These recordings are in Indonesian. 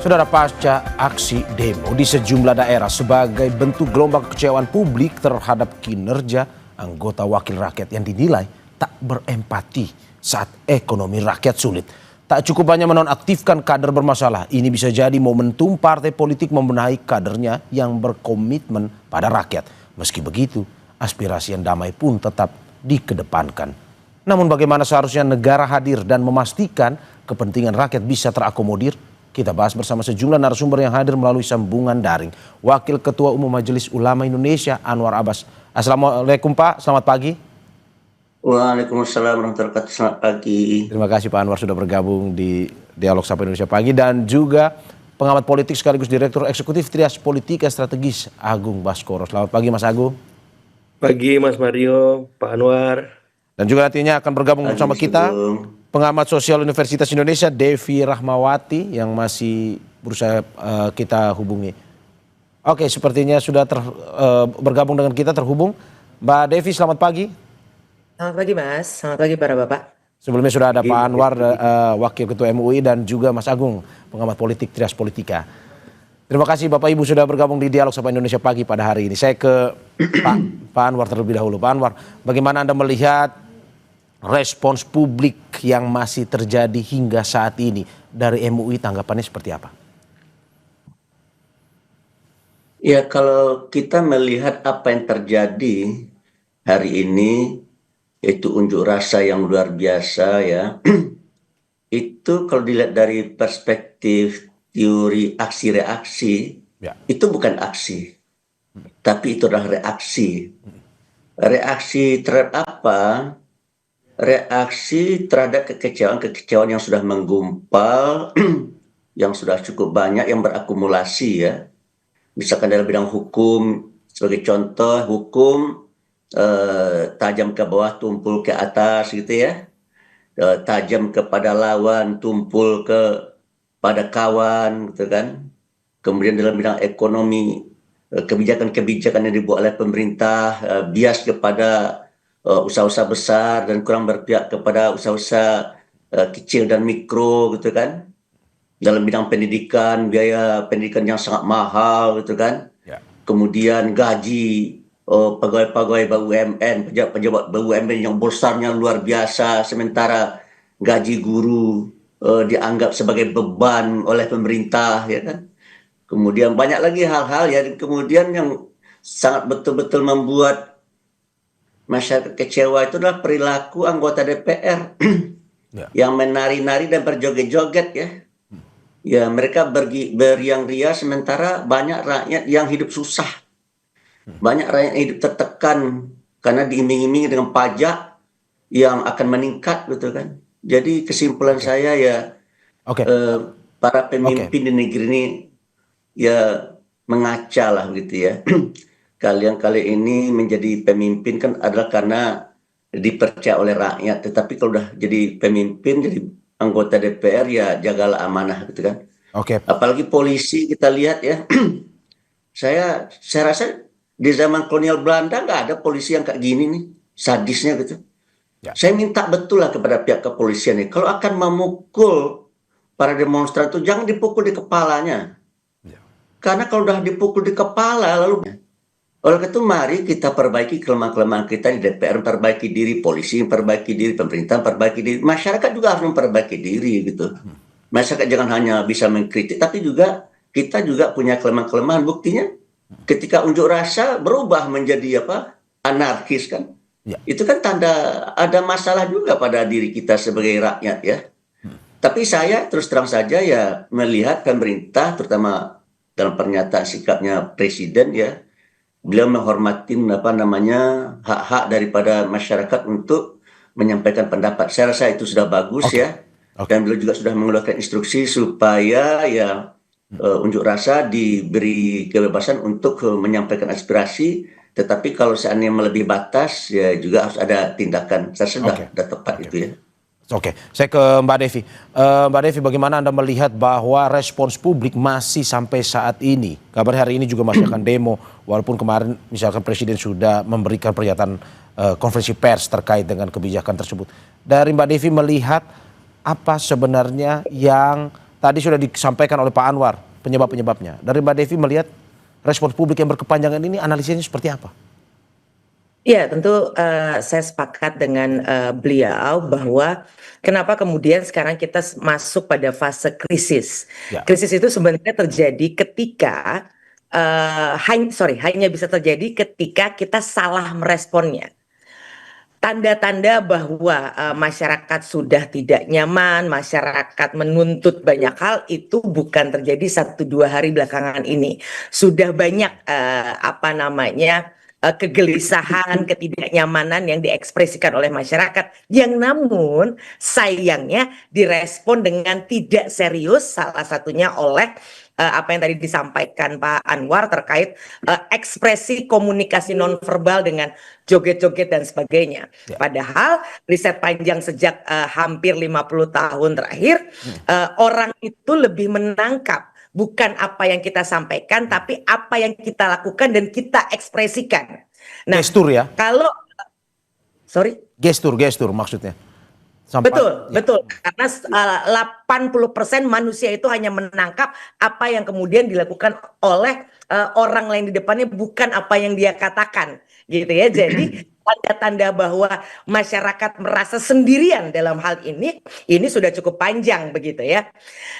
Saudara, pasca aksi demo di sejumlah daerah sebagai bentuk gelombang kekecewaan publik terhadap kinerja anggota wakil rakyat yang dinilai tak berempati saat ekonomi rakyat sulit. Tak cukup hanya menonaktifkan kader bermasalah, ini bisa jadi momentum partai politik membenahi kadernya yang berkomitmen pada rakyat. Meski begitu, aspirasi yang damai pun tetap dikedepankan. Namun bagaimana seharusnya negara hadir dan memastikan kepentingan rakyat bisa terakomodir? Kita bahas bersama sejumlah narasumber yang hadir melalui sambungan daring. Wakil Ketua Umum Majelis Ulama Indonesia Anwar Abbas. Assalamualaikum Pak, selamat pagi. Waalaikumsalam warahmatullahi wabarakatuh, selamat pagi. Terima kasih Pak Anwar sudah bergabung di Dialog Sapa Indonesia Pagi. Dan juga pengamat politik sekaligus Direktur Eksekutif Trias Politika Strategis Agung Baskoro. Selamat pagi Mas Agung. Pagi Mas Mario, Pak Anwar. Dan juga nantinya akan bergabung bersama kita pengamat sosial Universitas Indonesia Devi Rahmawati yang masih berusaha kita hubungi. Oke, sepertinya sudah bergabung dengan kita, terhubung. Mbak Devi, selamat pagi. Selamat pagi Mas, selamat pagi para Bapak. Sebelumnya sudah ada Pak Anwar, Wakil Ketua MUI, dan juga Mas Agung, pengamat politik Trias Politika. Terima kasih Bapak Ibu sudah bergabung di Dialog Sapa Indonesia Pagi pada hari ini. Saya ke Pak Anwar terlebih dahulu. Pak Anwar, bagaimana Anda melihat respons publik yang masih terjadi hingga saat ini dari MUI, tanggapannya seperti apa? Ya, kalau kita melihat apa yang terjadi hari ini, itu unjuk rasa yang luar biasa ya. Itu kalau dilihat dari perspektif teori aksi-reaksi, itu bukan aksi, tapi itu adalah reaksi. Reaksi terhadap apa? Reaksi terhadap kekecewaan yang sudah menggumpal, yang sudah cukup banyak, yang berakumulasi ya. Misalkan dalam bidang hukum, sebagai contoh, hukum tajam ke bawah, tumpul ke atas gitu ya. Tajam kepada lawan, tumpul pada kawan gitu kan. Kemudian dalam bidang ekonomi, kebijakan-kebijakan yang dibuat oleh pemerintah bias kepada usaha-usaha besar dan kurang berpihak kepada usaha-usaha kecil dan mikro gitu kan. Dalam bidang pendidikan, biaya pendidikan yang sangat mahal gitu kan. Kemudian gaji pegawai-pegawai BUMN, pejabat BUMN yang besarnya luar biasa, sementara gaji guru dianggap sebagai beban oleh pemerintah ya kan. Kemudian banyak lagi hal-hal ya, kemudian yang sangat betul-betul membuat masyarakat kecewa itu adalah perilaku anggota DPR yang menari-nari dan berjoget-joget ya. Ya, mereka beriang-riang sementara banyak rakyat yang hidup susah. Banyak rakyat yang hidup tertekan karena diiming-imingi dengan pajak yang akan meningkat gitu kan. Jadi kesimpulan saya ya para pemimpin di negeri ini ya mengaca lah gitu ya. Kalian kali ini menjadi pemimpin kan adalah karena dipercaya oleh rakyat. Tetapi kalau udah jadi pemimpin, jadi anggota DPR ya jagalah amanah gitu kan. Apalagi polisi kita lihat ya. saya rasa di zaman kolonial Belanda nggak ada polisi yang kayak gini nih, sadisnya gitu. Saya minta betul lah kepada pihak kepolisian nih, kalau akan memukul para demonstran itu jangan dipukul di kepalanya. Karena kalau udah dipukul di kepala lalu oleh itu mari kita perbaiki kelemahan-kelemahan kita di DPR, perbaiki diri, polisi perbaiki diri, pemerintah perbaiki diri, masyarakat juga harus memperbaiki diri gitu. Masyarakat jangan hanya bisa mengkritik, tapi juga kita juga punya kelemahan-kelemahan. Buktinya ketika unjuk rasa berubah menjadi anarkis kan, itu kan tanda ada masalah juga pada diri kita sebagai rakyat ya. Tapi saya terus terang saja ya melihat pemerintah, terutama dalam pernyataan sikapnya presiden ya, beliau menghormati hak-hak daripada masyarakat untuk menyampaikan pendapat. Saya rasa itu sudah bagus ya. Dan beliau juga sudah mengeluarkan instruksi supaya ya unjuk rasa diberi kebebasan untuk menyampaikan aspirasi. Tetapi kalau seandainya melebihi batas ya juga harus ada tindakan. Saya sudah tepat itu ya. Saya ke Mbak Devi. Mbak Devi, bagaimana Anda melihat bahwa respons publik masih sampai saat ini? Kabar hari ini juga masih akan demo, walaupun kemarin misalkan Presiden sudah memberikan pernyataan konferensi pers terkait dengan kebijakan tersebut. Dari Mbak Devi melihat apa sebenarnya yang tadi sudah disampaikan oleh Pak Anwar penyebab-penyebabnya. Dari Mbak Devi melihat respon publik yang berkepanjangan ini analisisnya seperti apa? Ya, tentu saya sepakat dengan beliau bahwa kenapa kemudian sekarang kita masuk pada fase krisis. Ya. Krisis itu sebenarnya terjadi ketika hanya bisa terjadi ketika kita salah meresponnya. Tanda-tanda bahwa masyarakat sudah tidak nyaman, masyarakat menuntut banyak hal itu bukan terjadi 1-2 hari belakangan ini. Sudah banyak kegelisahan, ketidaknyamanan yang diekspresikan oleh masyarakat, yang namun sayangnya direspon dengan tidak serius, salah satunya oleh apa yang tadi disampaikan Pak Anwar terkait ekspresi komunikasi nonverbal dengan joget-joget dan sebagainya. Ya. Padahal riset panjang sejak hampir 50 tahun terakhir, orang itu lebih menangkap bukan apa yang kita sampaikan, tapi apa yang kita lakukan dan kita ekspresikan. Nah, Gestur ya? kalau Gestur maksudnya. betul, betul. Karena 80% manusia itu hanya menangkap apa yang kemudian dilakukan oleh orang lain di depannya, bukan apa yang dia katakan, gitu ya. Jadi tanda-tanda bahwa masyarakat merasa sendirian dalam hal ini sudah cukup panjang begitu ya.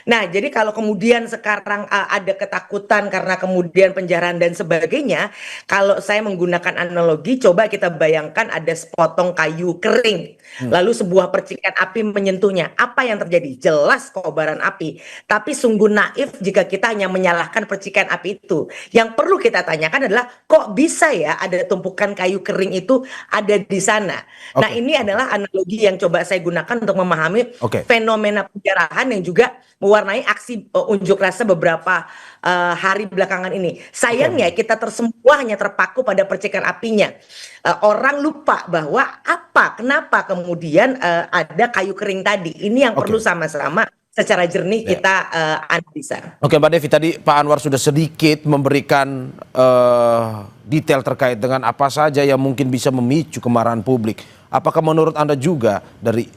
Nah, jadi kalau kemudian sekarang ada ketakutan karena kemudian penjarahan dan sebagainya, kalau saya menggunakan analogi, coba kita bayangkan ada sepotong kayu kering, lalu sebuah percikan api menyentuhnya. Apa yang terjadi? Jelas kobaran api. Tapi sungguh naif jika kita hanya menyalahkan percikan api itu. Yang perlu kita tanyakan adalah kok bisa ya ada tumpukan kayu kering itu ada di sana. Nah, ini adalah analogi yang coba saya gunakan untuk memahami fenomena penjarahan yang juga mewarnai aksi unjuk rasa beberapa hari belakangan ini. Sayangnya kita semua hanya terpaku pada percikan apinya. Orang lupa bahwa kenapa kemudian ada kayu kering tadi. Ini yang perlu sama-sama secara jernih kita analisa. Oke, Mbak Devi, tadi Pak Anwar sudah sedikit memberikan detail terkait dengan apa saja yang mungkin bisa memicu kemarahan publik. Apakah menurut Anda juga dari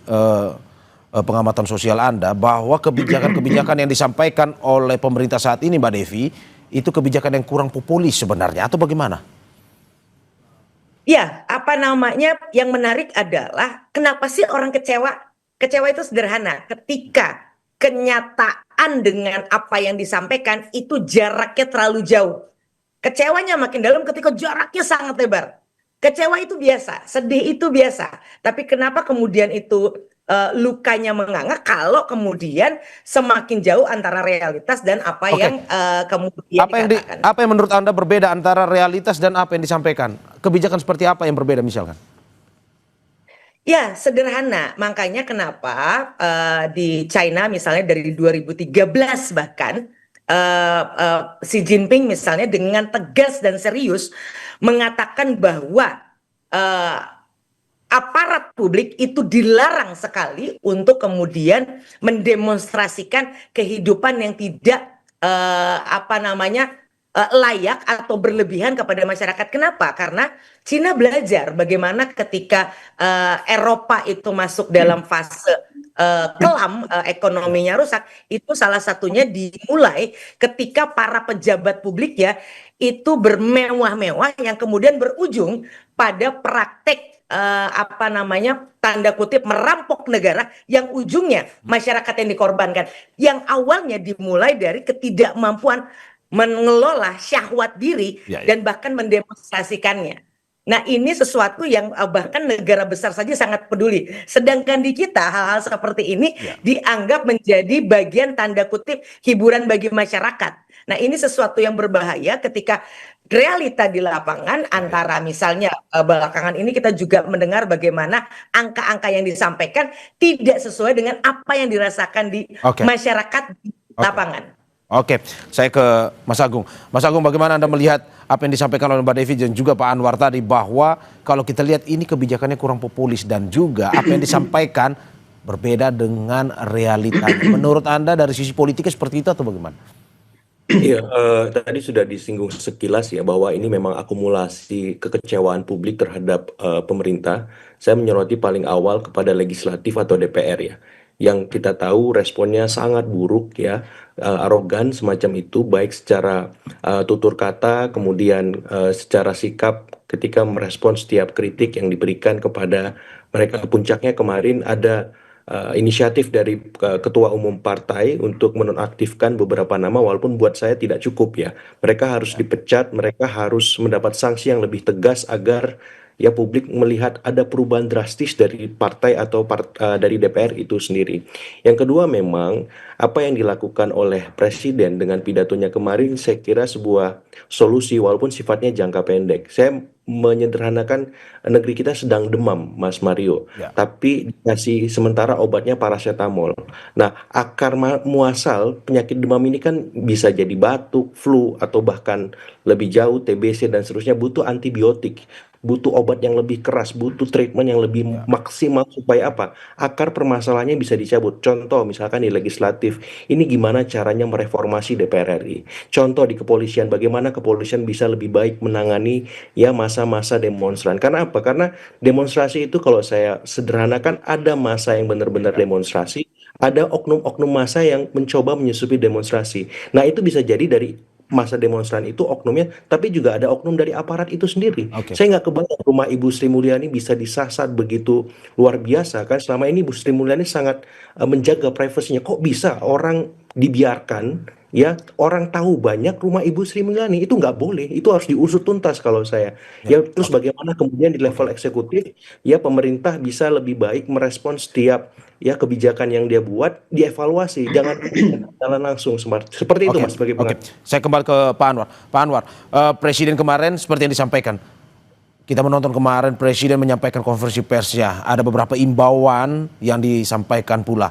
pengamatan sosial Anda bahwa kebijakan-kebijakan yang disampaikan oleh pemerintah saat ini, Mbak Devi, itu kebijakan yang kurang populis sebenarnya atau bagaimana? Ya, yang menarik adalah kenapa sih orang kecewa? Kecewa itu sederhana, ketika kenyataan dengan apa yang disampaikan itu jaraknya terlalu jauh. Kecewanya makin dalam ketika jaraknya sangat lebar. Kecewa itu biasa, sedih itu biasa. Tapi kenapa kemudian itu lukanya menganga kalau kemudian semakin jauh antara realitas dan apa yang kemudian dikatakan. Apa yang menurut Anda berbeda antara realitas dan apa yang disampaikan? Kebijakan seperti apa yang berbeda misalkan? Ya, sederhana. Makanya kenapa di China misalnya dari 2013 bahkan Xi Jinping misalnya dengan tegas dan serius mengatakan bahwa aparat publik itu dilarang sekali untuk kemudian mendemonstrasikan kehidupan yang tidak layak atau berlebihan kepada masyarakat. Kenapa? Karena Cina belajar bagaimana ketika Eropa itu masuk dalam fase kelam, ekonominya rusak, itu salah satunya dimulai ketika para pejabat publik ya itu bermewah-mewah yang kemudian berujung pada praktek tanda kutip merampok negara yang ujungnya masyarakat yang dikorbankan, yang awalnya dimulai dari ketidakmampuan mengelola syahwat diri dan bahkan mendemonstrasikannya. Nah, ini sesuatu yang bahkan negara besar saja sangat peduli. Sedangkan di kita hal-hal seperti ini dianggap menjadi bagian tanda kutip hiburan bagi masyarakat. Nah, ini sesuatu yang berbahaya ketika realita di lapangan antara misalnya belakangan ini kita juga mendengar bagaimana angka-angka yang disampaikan tidak sesuai dengan apa yang dirasakan di masyarakat di lapangan. Oke, saya ke Mas Agung. Mas Agung, bagaimana Anda melihat apa yang disampaikan oleh Mbak Devi dan juga Pak Anwar tadi, bahwa kalau kita lihat ini kebijakannya kurang populis dan juga apa yang disampaikan berbeda dengan realita. Menurut Anda dari sisi politiknya seperti itu atau bagaimana? Iya, tadi sudah disinggung sekilas ya bahwa ini memang akumulasi kekecewaan publik terhadap pemerintah. Saya menyoroti paling awal kepada legislatif atau DPR ya. yang kita tahu responnya sangat buruk ya, arogan semacam itu, baik secara tutur kata, kemudian secara sikap ketika merespon setiap kritik yang diberikan kepada mereka. Puncaknya kemarin ada inisiatif dari ketua umum partai untuk menonaktifkan beberapa nama, walaupun buat saya tidak cukup ya. Mereka harus dipecat, mereka harus mendapat sanksi yang lebih tegas agar ya publik melihat ada perubahan drastis dari partai atau dari DPR itu sendiri. Yang kedua, memang apa yang dilakukan oleh Presiden dengan pidatonya kemarin saya kira sebuah solusi walaupun sifatnya jangka pendek. Saya menyederhanakan, negeri kita sedang demam, Mas Mario, Ya. tapi dikasih sementara obatnya paracetamol. Nah, akar muasal penyakit demam ini kan bisa jadi batuk, flu, atau bahkan lebih jauh TBC dan seterusnya, butuh antibiotik, butuh obat yang lebih keras, butuh treatment yang lebih maksimal supaya apa? Akar permasalahannya bisa dicabut. Contoh misalkan di legislatif, ini gimana caranya mereformasi DPR RI. Contoh di kepolisian, bagaimana kepolisian bisa lebih baik menangani ya masa-masa demonstran. Karena apa? Karena demonstrasi itu kalau saya sederhanakan, ada masa yang benar-benar demonstrasi, ada oknum-oknum massa yang mencoba menyusupi demonstrasi. Nah, itu bisa jadi dari masa demonstran itu oknumnya, tapi juga ada oknum dari aparat itu sendiri. Oke. Saya nggak kebayang rumah Ibu Sri Mulyani bisa disasar begitu luar biasa kan. Selama ini Ibu Sri Mulyani sangat menjaga privasinya. Kok bisa orang dibiarkan ya, orang tahu banyak rumah Ibu Sri Mulyani? Itu nggak boleh, itu harus diusut tuntas kalau saya. Ya, terus bagaimana kemudian di level eksekutif ya pemerintah bisa lebih baik merespon setiap ya kebijakan yang dia buat, dievaluasi, jangan jalan langsung seperti itu, Oke, Mas, sebagai oke. pengamat. Saya kembali ke Pak Anwar. Pak Anwar, Presiden kemarin seperti yang disampaikan, kita menonton kemarin Presiden menyampaikan konferensi persnya. Ada beberapa imbauan yang disampaikan pula,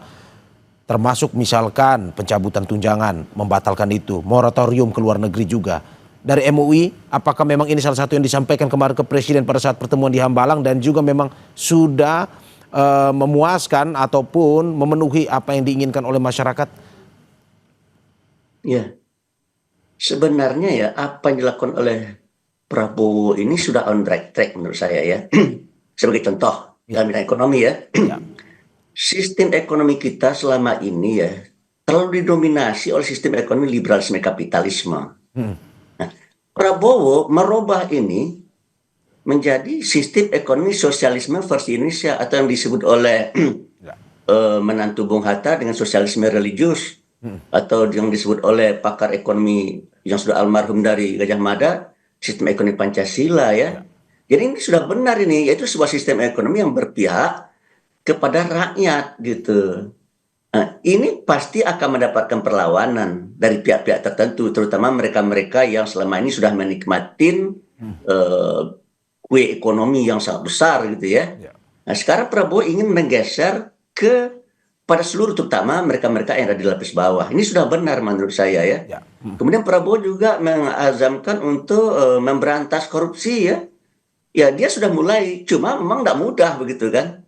termasuk misalkan pencabutan tunjangan, membatalkan itu, moratorium ke luar negeri juga. Dari MUI, apakah memang ini salah satu yang disampaikan kemarin ke Presiden pada saat pertemuan di Hambalang dan juga memang sudah memuaskan ataupun memenuhi apa yang diinginkan oleh masyarakat? Ya, sebenarnya ya apa yang dilakukan oleh Prabowo ini sudah on right track menurut saya ya. Sebagai contoh dalam bidang ekonomi ya. Ya. Sistem ekonomi kita selama ini ya terlalu didominasi oleh sistem ekonomi liberalisme kapitalisme. Nah, Prabowo merubah ini menjadi sistem ekonomi sosialisme versi Indonesia atau yang disebut oleh menantu Bung Hatta dengan sosialisme religius, atau yang disebut oleh pakar ekonomi yang sudah almarhum dari Gajah Mada, sistem ekonomi Pancasila ya. Jadi ini sudah benar ini, yaitu sebuah sistem ekonomi yang berpihak kepada rakyat gitu. Nah, ini pasti akan mendapatkan perlawanan dari pihak-pihak tertentu, terutama mereka-mereka yang selama ini sudah menikmatin kue ekonomi yang sangat besar gitu ya. Nah, sekarang Prabowo ingin menggeser pada seluruh, terutama mereka-mereka yang ada di lapis bawah. Ini sudah benar menurut saya ya. Kemudian Prabowo juga mengazamkan untuk memberantas korupsi ya. Ya dia sudah mulai, cuma memang tidak mudah begitu kan.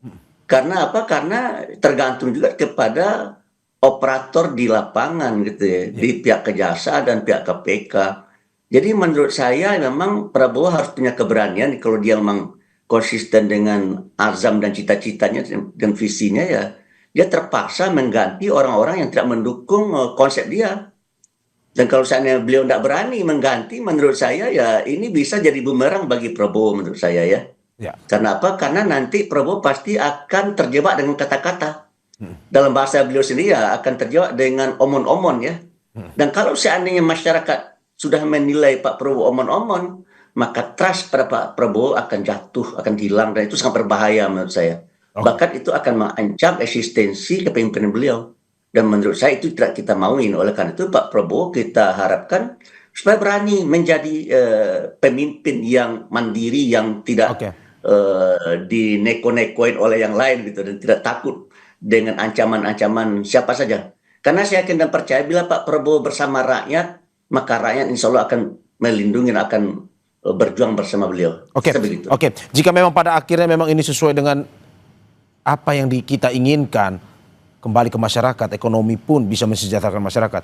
Karena apa? Karena tergantung juga kepada operator di lapangan gitu ya, di pihak kejaksaan dan pihak KPK. Jadi menurut saya memang Prabowo harus punya keberanian kalau dia memang konsisten dengan azam dan cita-citanya dan visinya ya, dia terpaksa mengganti orang-orang yang tidak mendukung konsep dia. Dan kalau seandainya beliau tidak berani mengganti, menurut saya ya ini bisa jadi bumerang bagi Prabowo menurut saya ya. Karena apa? Karena nanti Prabowo pasti akan terjebak dengan kata-kata. Dalam bahasa beliau sendiri ya akan terjebak dengan omon-omon ya. Dan kalau seandainya masyarakat sudah menilai Pak Prabowo omon-omon, maka trust pada Pak Prabowo akan jatuh, akan hilang, dan itu sangat berbahaya menurut saya. Bahkan itu akan mengancam eksistensi kepemimpinan beliau. Dan menurut saya itu tidak kita mauin. Oleh karena itu Pak Prabowo kita harapkan supaya berani menjadi pemimpin yang mandiri, yang tidak dineko-nekoin oleh yang lain gitu, dan tidak takut dengan ancaman-ancaman siapa saja. Karena saya yakin dan percaya bila Pak Prabowo bersama rakyat, maka rakyat insya Allah akan melindungi, akan berjuang bersama beliau. Oke. Jika memang pada akhirnya memang ini sesuai dengan apa yang kita inginkan, kembali ke masyarakat, ekonomi pun bisa mensejahterakan masyarakat.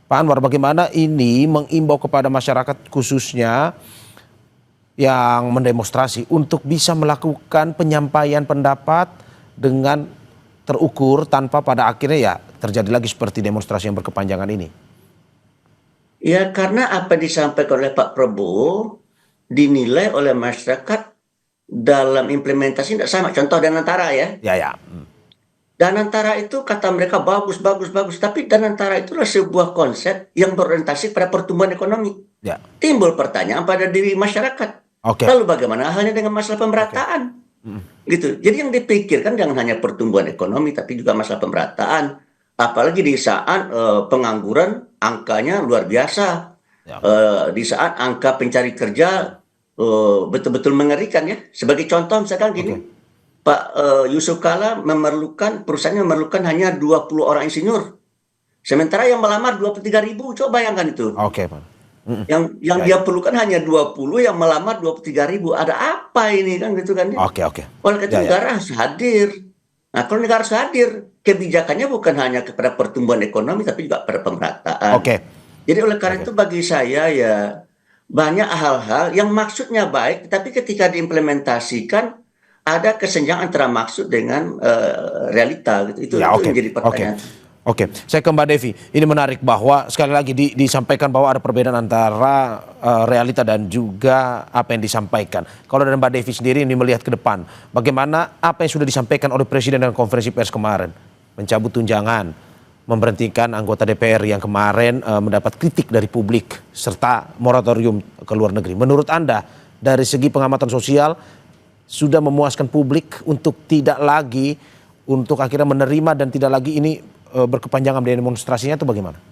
Pak Anwar, bagaimana ini mengimbau kepada masyarakat khususnya yang mendemonstrasi untuk bisa melakukan penyampaian pendapat dengan terukur tanpa pada akhirnya ya terjadi lagi seperti demonstrasi yang berkepanjangan ini? Ya, karena apa yang disampaikan oleh Pak Prabowo dinilai oleh masyarakat dalam implementasi tidak sama. Contoh Danantara ya. Ya. Danantara itu kata mereka bagus, bagus, bagus. Tapi Danantara itulah sebuah konsep yang berorientasi pada pertumbuhan ekonomi. Ya. Timbul pertanyaan pada diri masyarakat. Oke. Lalu bagaimana halnya dengan masalah pemerataan? Gitu. Jadi yang dipikirkan jangan hanya pertumbuhan ekonomi, tapi juga masalah pemerataan. Apalagi di saat pengangguran angkanya luar biasa. Ya. Di saat angka pencari kerja betul-betul mengerikan ya. Sebagai contoh misalkan gini. Pak Yusuf Kala perusahaannya memerlukan hanya 20 orang insinyur. Sementara yang melamar 23.000, coba bayangkan itu. Oke, Pak. Yang dia perlukan hanya 20, yang melamar 23.000. Ada apa ini kan gitu kan? Oke. Oleh karena itu negara harus hadir. Nah, kalau negara harus hadir, kebijakannya bukan hanya kepada pertumbuhan ekonomi, tapi juga pada pemerataan. Oke. Jadi oleh karena itu bagi saya ya banyak hal-hal yang maksudnya baik, tapi ketika diimplementasikan ada kesenjangan antara maksud dengan realita gitu. Itu menjadi pertanyaan. Oke, saya ke Mbak Devi. Ini menarik bahwa sekali lagi disampaikan bahwa ada perbedaan antara realita dan juga apa yang disampaikan. Kalau dari Mbak Devi sendiri ini melihat ke depan, bagaimana apa yang sudah disampaikan oleh Presiden dalam konferensi pers kemarin, mencabut tunjangan, memberhentikan anggota DPR yang kemarin mendapat kritik dari publik, serta moratorium ke luar negeri. Menurut Anda, dari segi pengamatan sosial, sudah memuaskan publik untuk tidak lagi, untuk akhirnya menerima dan tidak lagi ini berkepanjangan demonstrasinya itu bagaimana?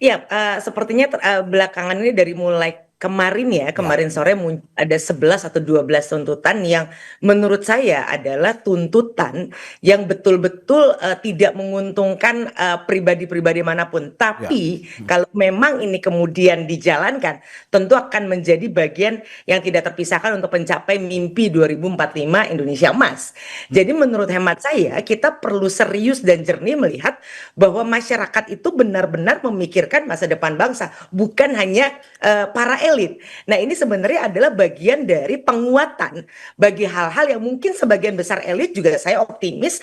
Iya, sepertinya belakangan ini dari mulai kemarin sore ada 11 atau 12 tuntutan yang menurut saya adalah tuntutan yang betul-betul tidak menguntungkan pribadi-pribadi manapun. Tapi kalau memang ini kemudian dijalankan, tentu akan menjadi bagian yang tidak terpisahkan untuk mencapai mimpi 2045 Indonesia Emas. Jadi menurut hemat saya, kita perlu serius dan jernih melihat bahwa masyarakat itu benar-benar memikirkan masa depan bangsa, bukan hanya para elit. Nah, ini sebenarnya adalah bagian dari penguatan bagi hal-hal yang mungkin sebagian besar elit juga saya optimis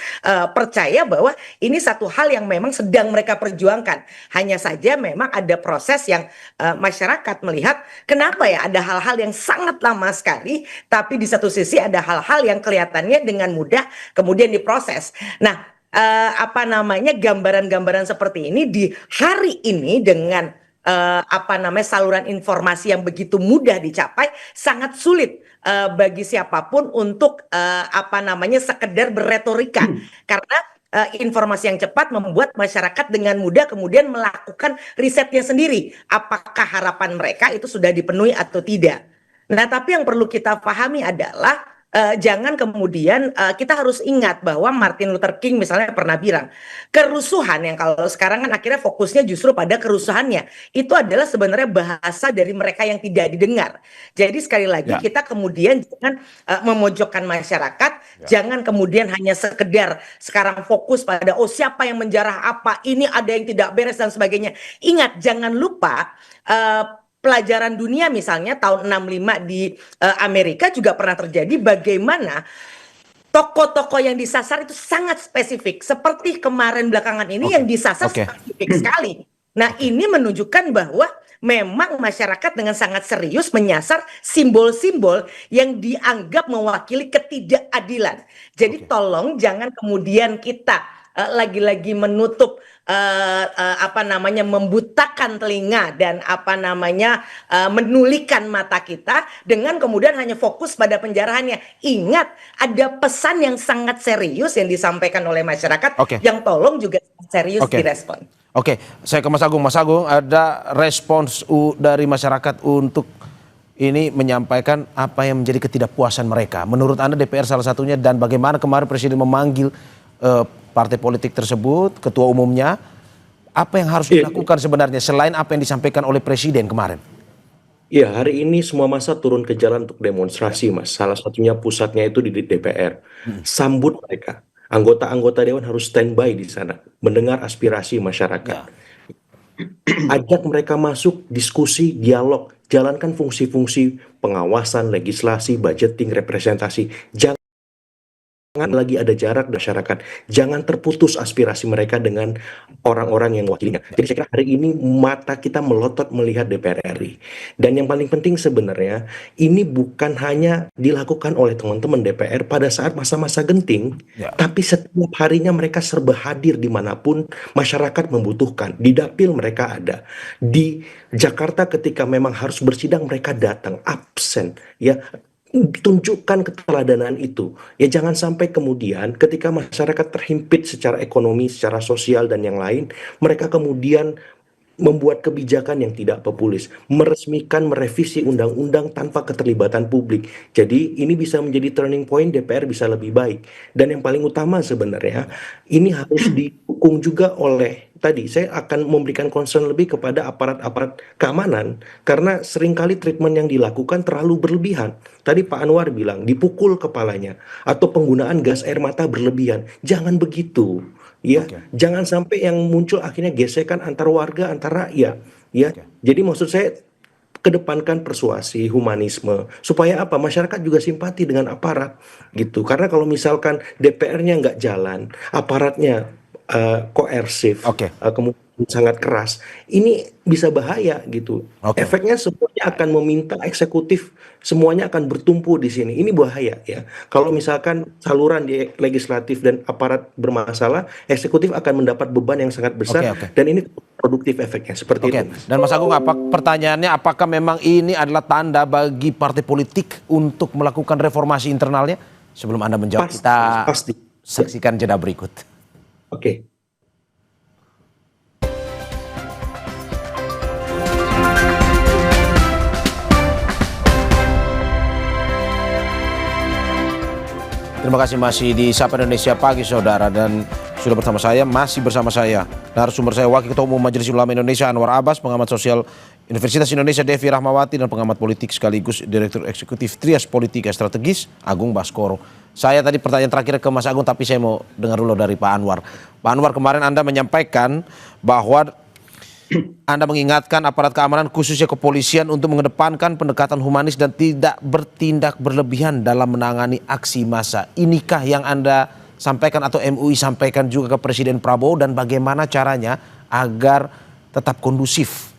percaya bahwa ini satu hal yang memang sedang mereka perjuangkan. Hanya saja memang ada proses yang masyarakat melihat kenapa ya ada hal-hal yang sangat lama sekali, tapi di satu sisi ada hal-hal yang kelihatannya dengan mudah kemudian diproses. Nah, gambaran-gambaran seperti ini di hari ini dengan saluran informasi yang begitu mudah dicapai, sangat sulit bagi siapapun untuk sekedar berretorika karena informasi yang cepat membuat masyarakat dengan mudah kemudian melakukan risetnya sendiri, apakah harapan mereka itu sudah dipenuhi atau tidak. Nah, tapi yang perlu kita pahami adalah jangan kemudian kita harus ingat bahwa Martin Luther King misalnya pernah bilang kerusuhan yang kalau sekarang kan akhirnya fokusnya justru pada kerusuhannya itu adalah sebenarnya bahasa dari mereka yang tidak didengar. Jadi sekali lagi kita kemudian jangan memojokkan masyarakat, jangan kemudian hanya sekedar sekarang fokus pada siapa yang menjarah apa, ini ada yang tidak beres dan sebagainya. Ingat, jangan lupa pelajaran dunia misalnya tahun 65 di Amerika juga pernah terjadi bagaimana tokoh-tokoh yang disasar itu sangat spesifik. Seperti kemarin belakangan ini yang disasar spesifik sekali. Nah, ini menunjukkan bahwa memang masyarakat dengan sangat serius menyasar simbol-simbol yang dianggap mewakili ketidakadilan. Jadi tolong jangan kemudian kita lagi-lagi menutup membutakan telinga dan menulikan mata kita dengan kemudian hanya fokus pada penjarahannya. Ingat, ada pesan yang sangat serius yang disampaikan oleh masyarakat yang tolong juga serius direspon. Oke, saya ke Mas Agung. Mas Agung, ada respons dari masyarakat untuk ini menyampaikan apa yang menjadi ketidakpuasan mereka. Menurut Anda DPR salah satunya, dan bagaimana kemarin Presiden memanggil partai politik tersebut, ketua umumnya, apa yang harus dilakukan sebenarnya selain apa yang disampaikan oleh Presiden kemarin? Ya, hari ini semua massa turun ke jalan untuk demonstrasi, Mas. Salah satunya pusatnya itu di DPR. Sambut mereka. Anggota-anggota Dewan harus standby di sana, mendengar aspirasi masyarakat. Ajak mereka masuk, diskusi, dialog, jalankan fungsi-fungsi pengawasan, legislasi, budgeting, representasi. Jangan lagi ada jarak di masyarakat. Jangan terputus aspirasi mereka dengan orang-orang yang mewakilinya. Jadi saya kira hari ini mata kita melotot melihat DPR RI. Dan yang paling penting sebenarnya, ini bukan hanya dilakukan oleh teman-teman DPR pada saat masa-masa genting, Ya. tapi setiap harinya mereka serba hadir dimanapun masyarakat membutuhkan. Di dapil mereka ada. Di Jakarta ketika memang harus bersidang mereka datang, absen. Ya, tunjukkan keteladanan itu. Ya jangan sampai kemudian ketika masyarakat terhimpit secara ekonomi, secara sosial dan yang lain, mereka kemudian membuat kebijakan yang tidak populis, meresmikan, merevisi undang-undang tanpa keterlibatan publik. Jadi ini bisa menjadi turning point, DPR bisa lebih baik. Dan yang paling utama sebenarnya, ini harus didukung juga oleh, tadi saya akan memberikan concern lebih kepada aparat-aparat keamanan, karena seringkali treatment yang dilakukan terlalu berlebihan. Tadi Pak Anwar bilang, dipukul kepalanya, atau penggunaan gas air mata berlebihan. Jangan begitu. Ya, Oke. jangan sampai yang muncul akhirnya gesekan antar warga, antar rakyat. Ya, Oke. jadi maksud saya kedepankan persuasi, humanisme, supaya apa? Masyarakat juga simpati dengan aparat, gitu. Karena kalau misalkan DPR-nya nggak jalan, aparatnya koersif, Oke. kemudian sangat keras, ini bisa bahaya, gitu. Oke. Efeknya semuanya akan meminta eksekutif, semuanya akan bertumpu di sini. Ini bahaya ya. Kalau misalkan saluran di legislatif dan aparat bermasalah, eksekutif akan mendapat beban yang sangat besar, Oke. dan ini produktif efeknya seperti Oke, itu. dan Mas Agung, pertanyaannya apakah memang ini adalah tanda bagi partai politik untuk melakukan reformasi internalnya? Sebelum Anda menjawab, kita Pasti. saksikan jeda berikut. Oke. Terima kasih masih di Sapa Indonesia Pagi Saudara, dan sudah bersama saya narasumber saya Wakil Ketua Umum Majelis Ulama Indonesia Anwar Abbas, pengamat sosial Universitas Indonesia Devi Rahmawati, dan pengamat politik sekaligus Direktur Eksekutif Trias Politika Strategis Agung Baskoro. Saya tadi pertanyaan terakhir ke Mas Agung, tapi saya mau dengar dulu dari Pak Anwar. Pak Anwar, kemarin Anda menyampaikan bahwa Anda mengingatkan aparat keamanan khususnya kepolisian untuk mengedepankan pendekatan humanis dan tidak bertindak berlebihan dalam menangani aksi massa. Inikah yang Anda sampaikan atau MUI sampaikan juga ke Presiden Prabowo, dan bagaimana caranya agar tetap kondusif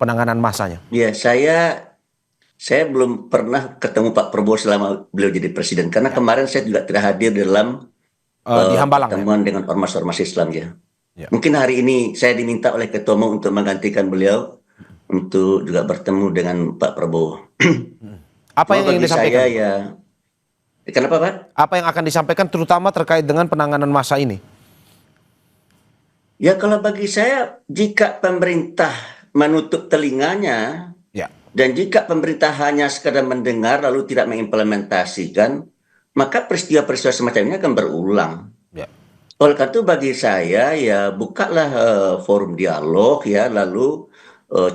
penanganan massanya? Ya, saya belum pernah ketemu Pak Prabowo selama beliau jadi presiden, karena kemarin saya juga tidak hadir dalam Di Hambalang ya? pertemuan dengan ormas-ormas Islam ya. Ya. Mungkin hari ini saya diminta oleh Ketua Umum untuk menggantikan beliau untuk juga bertemu dengan Pak Prabowo. Apa yang ingin Bagi disampaikan? saya ya, kenapa Pak? Apa yang akan disampaikan terutama terkait dengan penanganan massa ini? Ya kalau bagi saya, jika pemerintah menutup telinganya Ya. dan jika pemerintah hanya sekadar mendengar lalu tidak mengimplementasikan, maka peristiwa-peristiwa semacam ini akan berulang. Ya. Oleh karena itu bagi saya ya bukalah forum dialog ya, lalu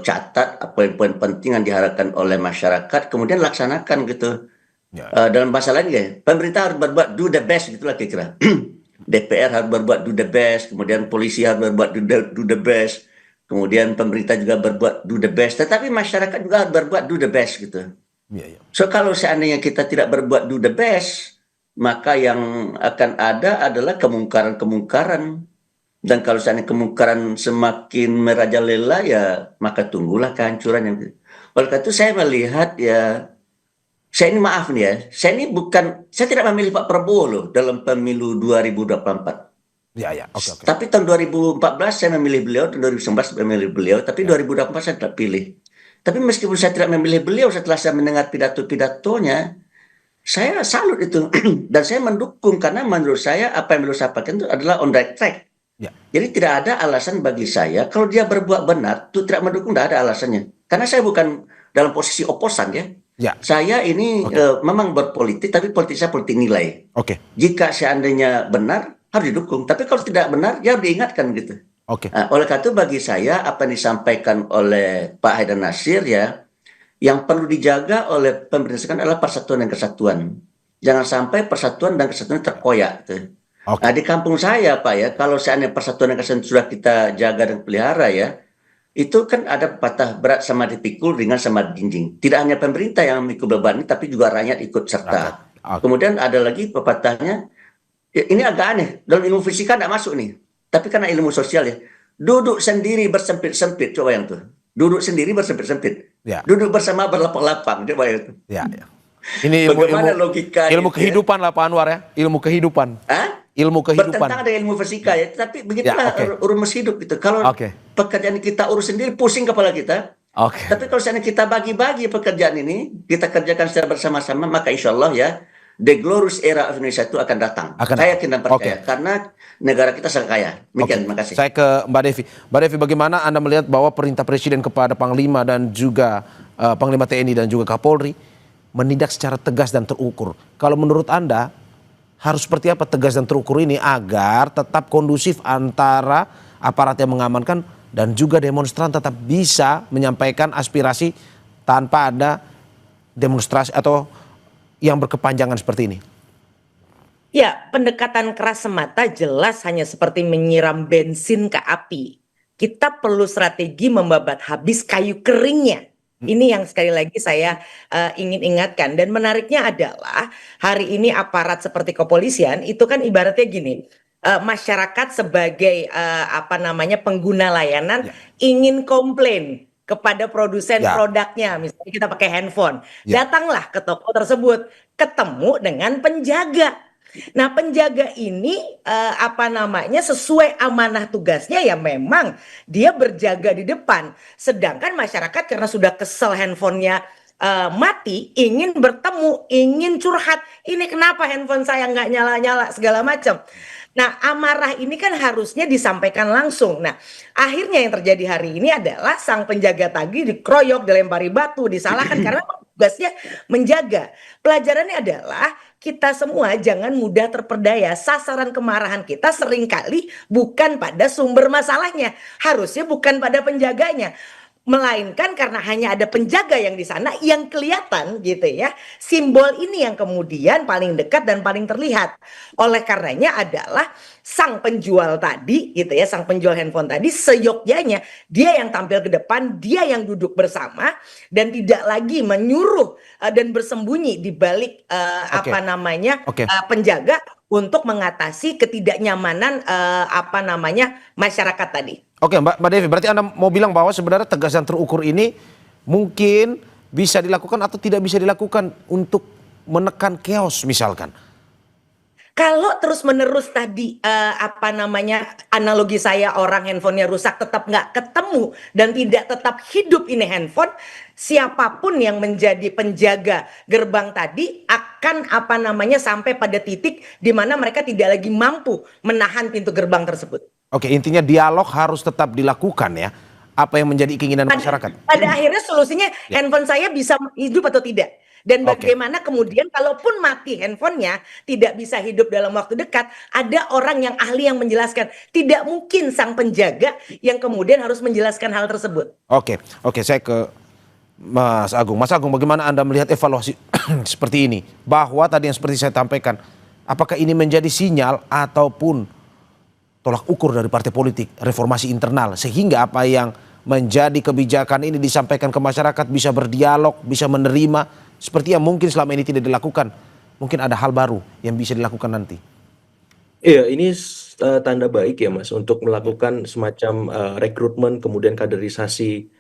catat poin-poin penting yang diharapkan oleh masyarakat, kemudian laksanakan gitu. Ya. Dalam bahasa lain ya, pemerintah harus berbuat do the best gitulah kira-kira. DPR harus berbuat do the best, kemudian polisi harus berbuat do the best, kemudian pemerintah juga berbuat do the best, tetapi masyarakat juga harus berbuat do the best gitu. Ya. So kalau seandainya kita tidak berbuat do the best, maka yang akan ada adalah kemungkaran-kemungkaran. Dan kalau seandainya kemungkaran semakin merajalela ya, maka tunggulah kehancuran yang. Oleh karena itu saya melihat ya, saya ini maaf nih ya, saya tidak memilih Pak Prabowo loh dalam pemilu 2024. Ya. Oke. Tapi tahun 2014 saya memilih beliau, tahun 2019 saya memilih beliau, tapi 2024 saya tidak pilih. Tapi meskipun saya tidak memilih beliau, setelah saya mendengar pidato-pidatonya, saya salut itu. Dan saya mendukung, karena menurut saya apa yang beliau sampaikan itu adalah on the right track. Ya. Jadi tidak ada alasan bagi saya, kalau dia berbuat benar, itu tidak mendukung, tidak ada alasannya. Karena saya bukan dalam posisi oposan ya. Ya. Saya ini memang berpolitik, tapi politik saya politik nilai. Oke. Jika seandainya benar, harus didukung. Tapi kalau tidak benar, ya harus diingatkan gitu. Oke. Oleh karena itu bagi saya apa yang disampaikan oleh Pak Haidar Nasir ya, yang perlu dijaga oleh pemerintah sekarang adalah persatuan dan kesatuan. Jangan sampai persatuan dan kesatuan terkoyak. Gitu. Oke. Nah, di kampung saya Pak ya, kalau seandainya persatuan dan kesatuan sudah kita jaga dan pelihara ya, itu kan ada patah berat sama dipikul, ringan sama jinjing. Tidak hanya pemerintah yang memikul beban ini, tapi juga rakyat ikut serta. Oke. Kemudian ada lagi pepatahnya, ya, ini agak aneh, dalam ilmu fisika nggak masuk nih, tapi karena ilmu sosial ya, duduk sendiri bersempit-sempit, coba yang tuh. Duduk sendiri bersempit-sempit. Ya, Duduk bersama berlapang-lapang, coba yang tuh. ya, ya. Ini Bagaimana logikanya ilmu itu ya? kehidupan lah Pak Anwar ya, ilmu kehidupan, Hah? ilmu kehidupan. Bertentangan dengan ilmu fisika ya, tapi Ya, begitulah oke. rumus hidup gitu. Kalau Oke. pekerjaan kita urus sendiri, pusing kepala kita. Oke. Tapi kalau seandainya kita bagi-bagi pekerjaan ini, kita kerjakan secara bersama-sama, maka insya Allah ya, the glorious era of Indonesia itu akan datang. Akan Saya datang. yakin dan percaya, Oke. karena negara kita sangat kaya. Demikian, Oke. terima kasih. Saya ke Mbak Devi. Mbak Devi, bagaimana Anda melihat bahwa perintah Presiden kepada Panglima dan juga Panglima TNI dan juga Kapolri menindak secara tegas dan terukur? Kalau menurut Anda, harus seperti apa tegas dan terukur ini agar tetap kondusif antara aparat yang mengamankan dan juga demonstran tetap bisa menyampaikan aspirasi tanpa ada demonstrasi atau yang berkepanjangan seperti ini? Ya, pendekatan keras semata jelas hanya seperti menyiram bensin ke api. Kita perlu strategi membabat habis kayu keringnya. Ini yang sekali lagi saya ingin ingatkan. Dan menariknya adalah hari ini aparat seperti kepolisian itu kan ibaratnya gini. Masyarakat sebagai pengguna layanan ingin komplain kepada produsen Ya. produknya. Misalnya kita pakai handphone. Ya. Datanglah ke toko tersebut, ketemu dengan penjaga. Nah, penjaga ini sesuai amanah tugasnya ya memang dia berjaga di depan. Sedangkan masyarakat karena sudah kesel handphonenya mati, ingin bertemu, ingin curhat. Ini kenapa handphone saya nggak nyala-nyala segala macam. Nah, amarah ini kan harusnya disampaikan langsung. Nah, akhirnya yang terjadi hari ini adalah sang penjaga tadi dikeroyok, dilempari batu, disalahkan karena tugasnya menjaga. Pelajarannya adalah kita semua jangan mudah terperdaya. Sasaran kemarahan kita seringkali bukan pada sumber masalahnya. Harusnya bukan pada penjaganya. Melainkan karena hanya ada penjaga yang di sana yang kelihatan gitu ya. Simbol ini yang kemudian paling dekat dan paling terlihat. Oleh karenanya adalah sang penjual tadi gitu ya, sang penjual handphone tadi seyogyanya dia yang tampil ke depan, dia yang duduk bersama dan tidak lagi menyuruh dan bersembunyi di balik Oke. penjaga untuk mengatasi ketidaknyamanan masyarakat tadi. Oke, Mbak Devi, berarti Anda mau bilang bahwa sebenarnya tegas dan terukur ini mungkin bisa dilakukan atau tidak bisa dilakukan untuk menekan chaos misalkan? Kalau terus-menerus tadi analogi saya orang handphonenya rusak tetap nggak ketemu dan tidak tetap hidup ini handphone, siapapun yang menjadi penjaga gerbang tadi akan sampai pada titik di mana mereka tidak lagi mampu menahan pintu gerbang tersebut. Oke, intinya dialog harus tetap dilakukan ya. Apa yang menjadi keinginan masyarakat? Pada akhirnya solusinya handphone saya bisa hidup atau tidak. Dan Oke. bagaimana kemudian kalaupun mati handphonenya tidak bisa hidup dalam waktu dekat, ada orang yang ahli yang menjelaskan. Tidak mungkin sang penjaga yang kemudian harus menjelaskan hal tersebut. Oke, saya ke Mas Agung. Mas Agung, bagaimana Anda melihat evaluasi seperti ini? Bahwa tadi yang seperti saya sampaikan, apakah ini menjadi sinyal ataupun tolak ukur dari partai politik, reformasi internal, sehingga apa yang menjadi kebijakan ini disampaikan ke masyarakat bisa berdialog, bisa menerima, seperti yang mungkin selama ini tidak dilakukan. Mungkin ada hal baru yang bisa dilakukan nanti. Iya, ini tanda baik ya Mas untuk melakukan semacam rekrutmen kemudian kaderisasi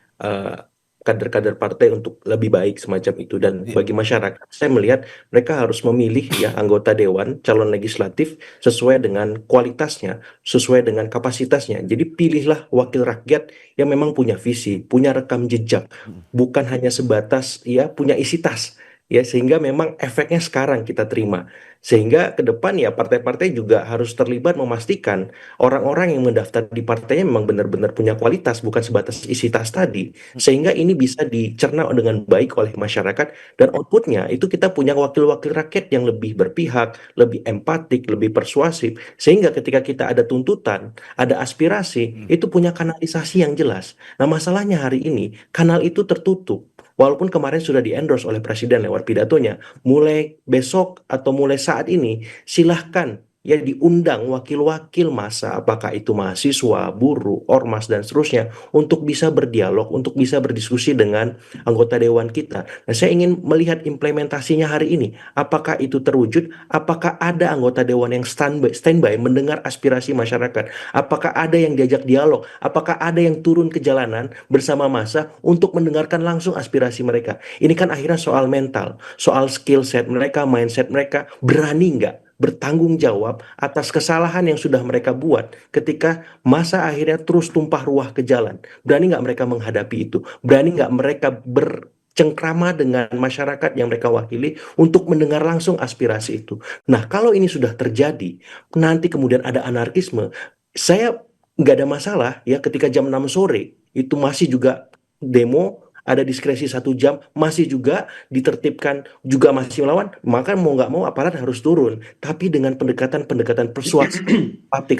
kader-kader partai untuk lebih baik semacam itu. Dan bagi masyarakat saya melihat mereka harus memilih ya anggota dewan calon legislatif sesuai dengan kualitasnya, sesuai dengan kapasitasnya. Jadi pilihlah wakil rakyat yang memang punya visi, punya rekam jejak, bukan hanya sebatas ya punya isi tas. Ya, sehingga memang efeknya sekarang kita terima. Sehingga ke depan ya partai-partai juga harus terlibat memastikan orang-orang yang mendaftar di partainya memang benar-benar punya kualitas, bukan sebatas isi tas tadi. Sehingga ini bisa dicerna dengan baik oleh masyarakat dan outputnya itu kita punya wakil-wakil rakyat yang lebih berpihak, lebih empatik, lebih persuasif. Sehingga ketika kita ada tuntutan, ada aspirasi, itu punya kanalisasi yang jelas. Nah, masalahnya hari ini kanal itu tertutup. Walaupun kemarin sudah di-endorse oleh Presiden lewat pidatonya, mulai besok atau mulai saat ini silahkan ya diundang wakil-wakil massa, apakah itu mahasiswa, buruh, ormas dan seterusnya, untuk bisa berdialog, untuk bisa berdiskusi dengan anggota dewan kita. Nah, saya ingin melihat implementasinya hari ini. Apakah itu terwujud? Apakah ada anggota dewan yang standby mendengar aspirasi masyarakat? Apakah ada yang diajak dialog? Apakah ada yang turun ke jalanan bersama massa untuk mendengarkan langsung aspirasi mereka? Ini kan akhirnya soal mental, soal skill set mereka, mindset mereka, berani nggak bertanggung jawab atas kesalahan yang sudah mereka buat ketika masa akhirnya terus tumpah ruah ke jalan. Berani nggak mereka menghadapi itu? Berani nggak mereka bercengkrama dengan masyarakat yang mereka wakili untuk mendengar langsung aspirasi itu? Nah, kalau ini sudah terjadi, nanti kemudian ada anarkisme, saya nggak ada masalah ya ketika jam 6 sore itu masih juga demo, ada diskresi 1 jam, masih juga ditertibkan, juga masih melawan, maka mau nggak mau aparat harus turun. Tapi dengan pendekatan-pendekatan persuasif,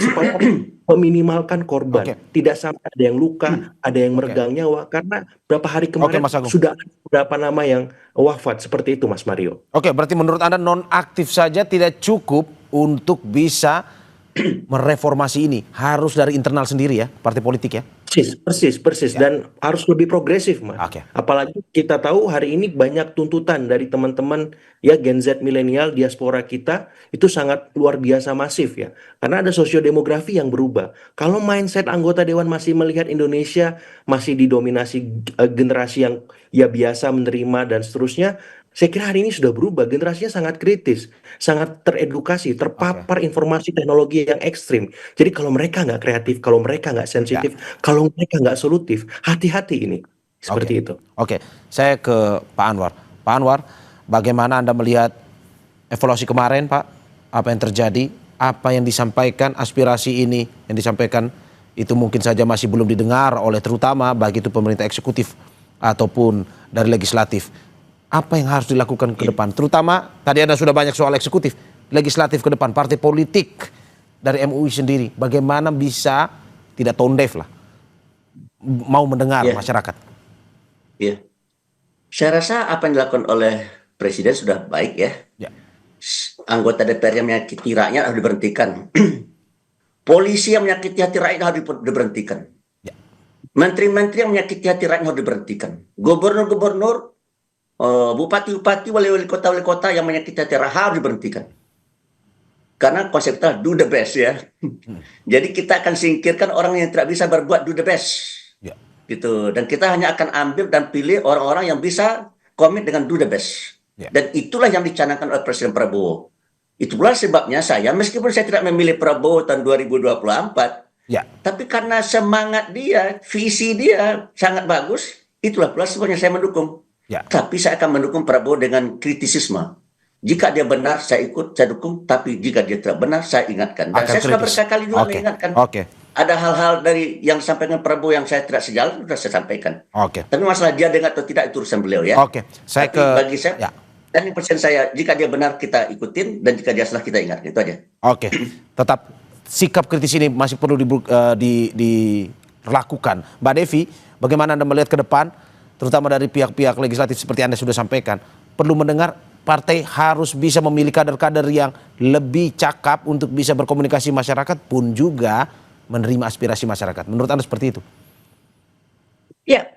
supaya meminimalkan korban. Oke, Tidak sampai ada yang luka, ada yang oke, meregang nyawa. Karena berapa hari oke kemarin Mas Agung. sudah ada beberapa nama yang wafat. Seperti itu Mas Mario. Oke, berarti menurut Anda nonaktif saja tidak cukup untuk bisa mereformasi ini. Harus dari internal sendiri ya, partai politik ya. Persis. Ya, Dan harus lebih progresif, Mas. oke. Apalagi kita tahu hari ini banyak tuntutan dari teman-teman ya Gen Z milenial diaspora kita itu sangat luar biasa masif ya. Karena ada sosiodemografi yang berubah. Kalau mindset anggota dewan masih melihat Indonesia masih didominasi generasi yang ya biasa menerima dan seterusnya, saya kira hari ini sudah berubah. Generasinya sangat kritis, sangat teredukasi, Oke. terpapar informasi teknologi yang ekstrim. Jadi kalau mereka nggak kreatif, kalau mereka nggak Ya, sensitif, kalau mereka nggak solutif, hati-hati ini. oke. Seperti itu. Oke, saya ke Pak Anwar. Pak Anwar, bagaimana Anda melihat evaluasi kemarin, Pak? Apa yang terjadi? Apa yang disampaikan, aspirasi ini yang disampaikan itu mungkin saja masih belum didengar oleh terutama baik itu pemerintah eksekutif ataupun dari legislatif. Apa yang harus dilakukan ke depan? Terutama tadi Anda sudah banyak soal eksekutif, legislatif ke depan, partai politik dari MUI sendiri. Bagaimana bisa tidak tone deaf lah, mau mendengar Ya, masyarakat? ya. Saya rasa apa yang dilakukan oleh Presiden sudah baik ya. Ya, Anggota DPR yang menyakiti rakyat harus diberhentikan. Polisi yang menyakiti hati rakyat harus diberhentikan. ya, Menteri-menteri yang menyakiti hati rakyat harus diberhentikan. Gubernur-gubernur, bupati-bupati, wali-wali kota yang menyakiti hati rakyat harus diberhentikan. Karena konsep kita do the best ya. Jadi kita akan singkirkan orang yang tidak bisa berbuat do the best. ya. Gitu. Dan kita hanya akan ambil dan pilih orang-orang yang bisa komit dengan do the best. Ya. Dan itulah yang dicanangkan oleh Presiden Prabowo. Itulah sebabnya saya, meskipun saya tidak memilih Prabowo tahun 2024, Ya, tapi karena semangat dia, visi dia sangat bagus, itulah pula sebabnya saya mendukung. ya. Tapi saya akan mendukung Prabowo dengan kritisisme. Jika dia benar, saya ikut, saya dukung. Tapi jika dia tidak benar, saya ingatkan. Dan Akan saya sudah kritis. berkali-kali juga Oke, mengingatkan. oke, Ada hal-hal dari yang disampaikan Prabowo yang saya tidak sejalan, sudah saya sampaikan. oke, Tapi masalah dia dengar atau tidak, itu urusan beliau ya. oke. Saya Tapi ke, bagi saya, ya, dan persen saya, jika dia benar kita ikutin, dan jika dia salah kita ingat. Itu aja. oke. Tetap sikap kritis ini masih perlu dilakukan. Mbak Devi, bagaimana Anda melihat ke depan, terutama dari pihak-pihak legislatif seperti Anda sudah sampaikan, perlu mendengar partai harus bisa memilih kader-kader yang lebih cakap untuk bisa berkomunikasi masyarakat pun juga menerima aspirasi masyarakat. Menurut Anda seperti itu? Ya,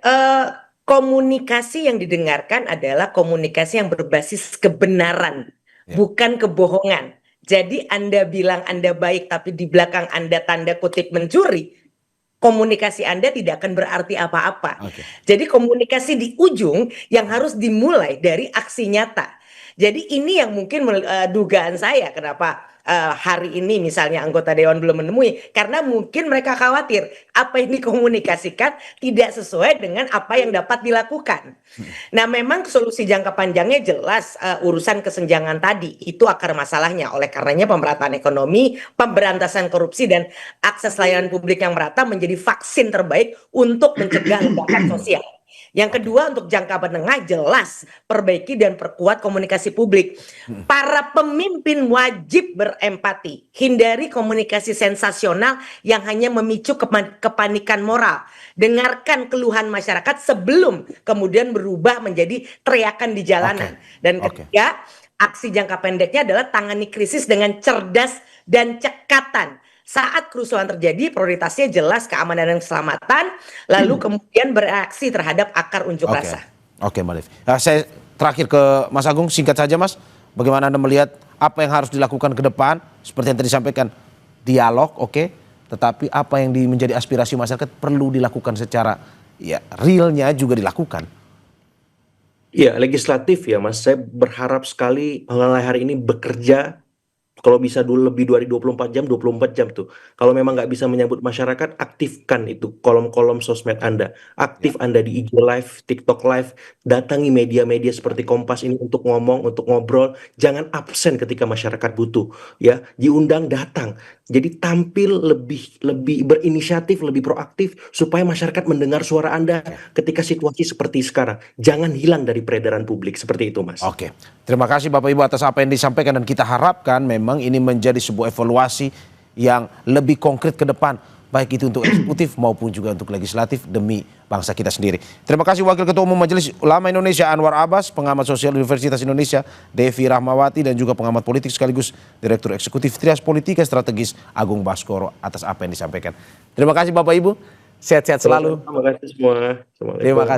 komunikasi yang didengarkan adalah komunikasi yang berbasis kebenaran, Ya. bukan kebohongan. Jadi Anda bilang Anda baik, tapi di belakang Anda tanda kutip mencuri, komunikasi Anda tidak akan berarti apa-apa. Oke. Jadi komunikasi di ujung yang harus dimulai dari aksi nyata. Jadi ini yang mungkin dugaan saya kenapa hari ini misalnya anggota dewan belum menemui, karena mungkin mereka khawatir apa yang dikomunikasikan tidak sesuai dengan apa yang dapat dilakukan. Nah, memang solusi jangka panjangnya jelas urusan kesenjangan tadi itu akar masalahnya. Oleh karenanya pemerataan ekonomi, pemberantasan korupsi dan akses layanan publik yang merata menjadi vaksin terbaik untuk mencegah ledakan sosial. Yang kedua, untuk jangka menengah jelas perbaiki dan perkuat komunikasi publik. Para pemimpin wajib berempati, hindari komunikasi sensasional yang hanya memicu kepanikan moral. Dengarkan keluhan masyarakat sebelum kemudian berubah menjadi teriakan di jalanan. Dan ketiga, aksi jangka pendeknya adalah tangani krisis dengan cerdas dan cekatan. Saat kerusuhan terjadi, prioritasnya jelas keamanan dan keselamatan, lalu kemudian bereaksi terhadap akar unjuk Oke, rasa. oke Mbak Liv. Saya terakhir ke Mas Agung, singkat saja Mas, bagaimana Anda melihat apa yang harus dilakukan ke depan? Seperti yang tadi disampaikan, dialog, oke, tetapi apa yang menjadi aspirasi masyarakat perlu dilakukan secara ya realnya juga dilakukan. Ya, legislatif ya Mas, saya berharap sekali mulai hari ini bekerja. Kalau bisa dulu lebih dari 24 jam, 24 jam tuh. Kalau memang nggak bisa menyambut masyarakat, aktifkan itu kolom-kolom sosmed Anda. Aktif Anda di IG Live, TikTok Live, datangi media-media seperti Kompas ini untuk ngomong, untuk ngobrol. Jangan absen ketika masyarakat butuh, ya. Diundang datang. Jadi tampil lebih berinisiatif, lebih proaktif supaya masyarakat mendengar suara Anda ketika situasi seperti sekarang. Jangan hilang dari peredaran publik seperti itu, Mas. Oke, terima kasih Bapak Ibu atas apa yang disampaikan dan kita harapkan memang ini menjadi sebuah evaluasi yang lebih konkret ke depan, baik itu untuk eksekutif maupun juga untuk legislatif demi bangsa kita sendiri. Terima kasih Wakil Ketua Umum Majelis Ulama Indonesia Anwar Abbas, pengamat sosial Universitas Indonesia Devi Rahmawati dan juga pengamat politik sekaligus Direktur Eksekutif Trias Politika Strategis Agung Baskoro atas apa yang disampaikan. Terima kasih Bapak Ibu, sehat-sehat selalu. Terima kasih semua. Assalamualaikum. Terima kasih.